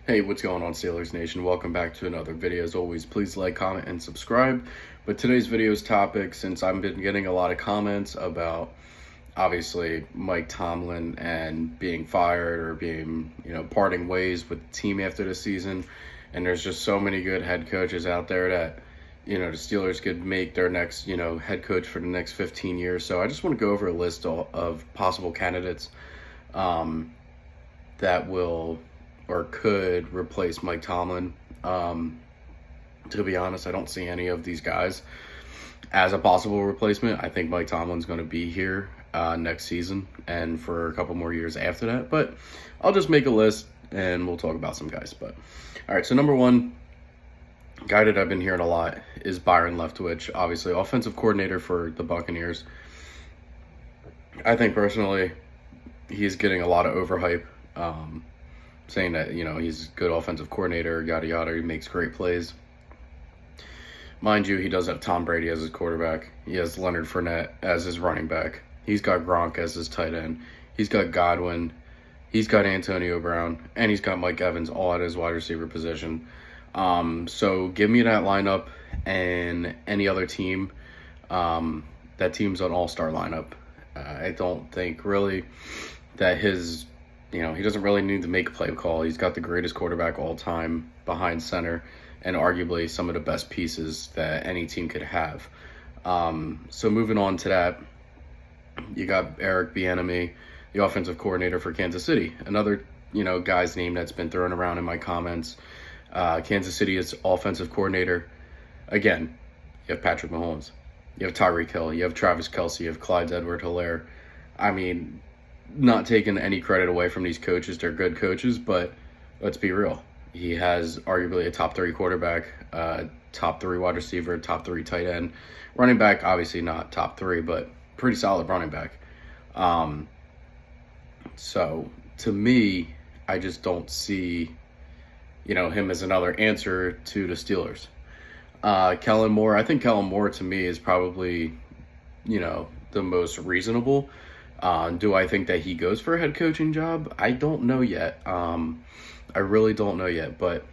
Hey, what's going on, Steelers Nation? Welcome back to another video. As always, please like, comment, and subscribe. But today's video's topic, since I've been getting a lot of comments about, obviously, Mike Tomlin and being fired or being, parting ways with the team after the season. And there's just so many good head coaches out there that, the Steelers could make their next, head coach for the next 15 years. So I just want to go over a list of possible candidates that will or could replace Mike Tomlin. To be honest, I don't see any of these guys as a possible replacement. I think Mike Tomlin's going to be here next season and for a couple more years after that. But I'll just make a list and we'll talk about some guys. But all right, so number one guy that I've been hearing a lot is Byron Leftwich, obviously offensive coordinator for the Buccaneers. I think personally he's getting a lot of overhype. Saying that, he's a good offensive coordinator, yada, yada. He makes great plays. Mind you, he does have Tom Brady as his quarterback. He has Leonard Fournette as his running back. He's got Gronk as his tight end. He's got Godwin. He's got Antonio Brown. And he's got Mike Evans all at his wide receiver position. So give me that lineup and any other team. That team's an all-star lineup. I don't think really that his... he doesn't really need to make a play call. He's got the greatest quarterback all time behind center and arguably some of the best pieces that any team could have. So moving on to that, you got Eric Bieniemy, the offensive coordinator for Kansas City. Another, guy's name that's been thrown around in my comments. Kansas City is offensive coordinator. Again, you have Patrick Mahomes. You have Tyreek Hill. You have Travis Kelce. You have Clyde Edwards-Helaire. I mean, not taking any credit away from these coaches. They're good coaches, but let's be real. He has arguably a top 3 quarterback, top 3 wide receiver, top 3 tight end. Running back, obviously not top 3, but pretty solid running back. So to me, I just don't see, him as another answer to the Steelers. Kellen Moore, I think Kellen Moore to me is probably, the most reasonable. Do I think that he goes for a head coaching job? I don't know yet. I really don't know yet, but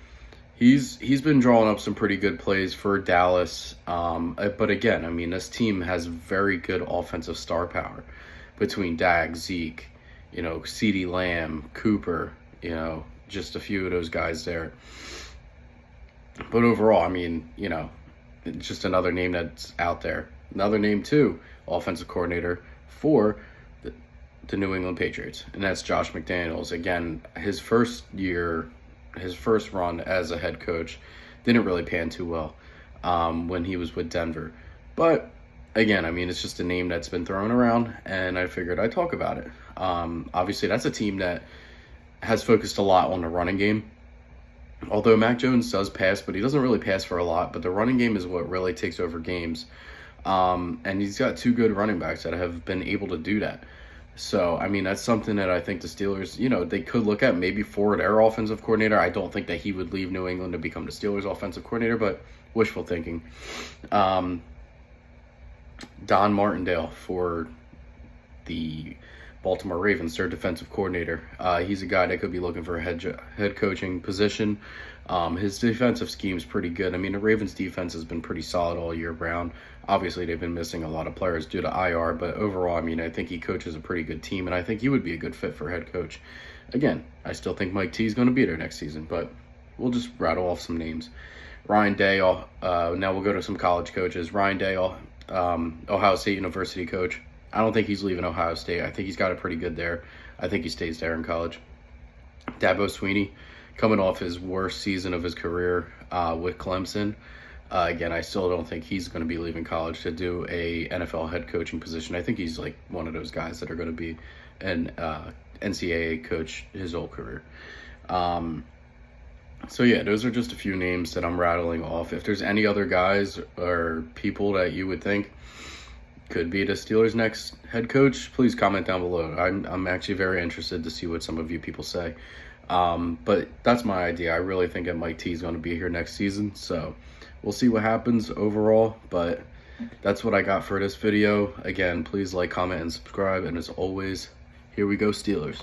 he's been drawing up some pretty good plays for Dallas. But again, this team has very good offensive star power between Dak, Zeke, CeeDee Lamb, Cooper, just a few of those guys there. But overall, it's just another name that's out there. Another name too, offensive coordinator for the New England Patriots, and that's Josh McDaniels. Again, his first run as a head coach didn't really pan too well when he was with Denver. But again, it's just a name that's been thrown around, and I figured I'd talk about it. Obviously, that's a team that has focused a lot on the running game. Although Mac Jones does pass, but he doesn't really pass for a lot. But the running game is what really takes over games. And he's got 2 good running backs that have been able to do that. So, that's something that I think the Steelers, they could look at maybe for their offensive coordinator. I don't think that he would leave New England to become the Steelers' offensive coordinator, but wishful thinking. Don Martindale for the Baltimore Ravens, their defensive coordinator. He's a guy that could be looking for a head coaching position. His defensive scheme is pretty good. The Ravens' defense has been pretty solid all year round. Obviously, they've been missing a lot of players due to IR, but overall, I think he coaches a pretty good team, and I think he would be a good fit for head coach. Again, I still think Mike T is going to be there next season, but we'll just rattle off some names. Ryan Day, now we'll go to some college coaches. Ryan Day, Ohio State University coach. I don't think he's leaving Ohio State. I think he's got it pretty good there. I think he stays there in college. Dabo Swinney, coming off his worst season of his career with Clemson. Again, I still don't think he's going to be leaving college to do a NFL head coaching position. I think he's like one of those guys that are going to be an NCAA coach his whole career. So yeah, those are just a few names that I'm rattling off. If there's any other guys or people that you would think could be the Steelers' next head coach, please comment down below. I'm actually very interested to see what some of you people say. But that's my idea. I really think that Mike T is going to be here next season. So we'll see what happens overall. But that's what I got for this video. Again, please like, comment, and subscribe. And as always, here we go, Steelers.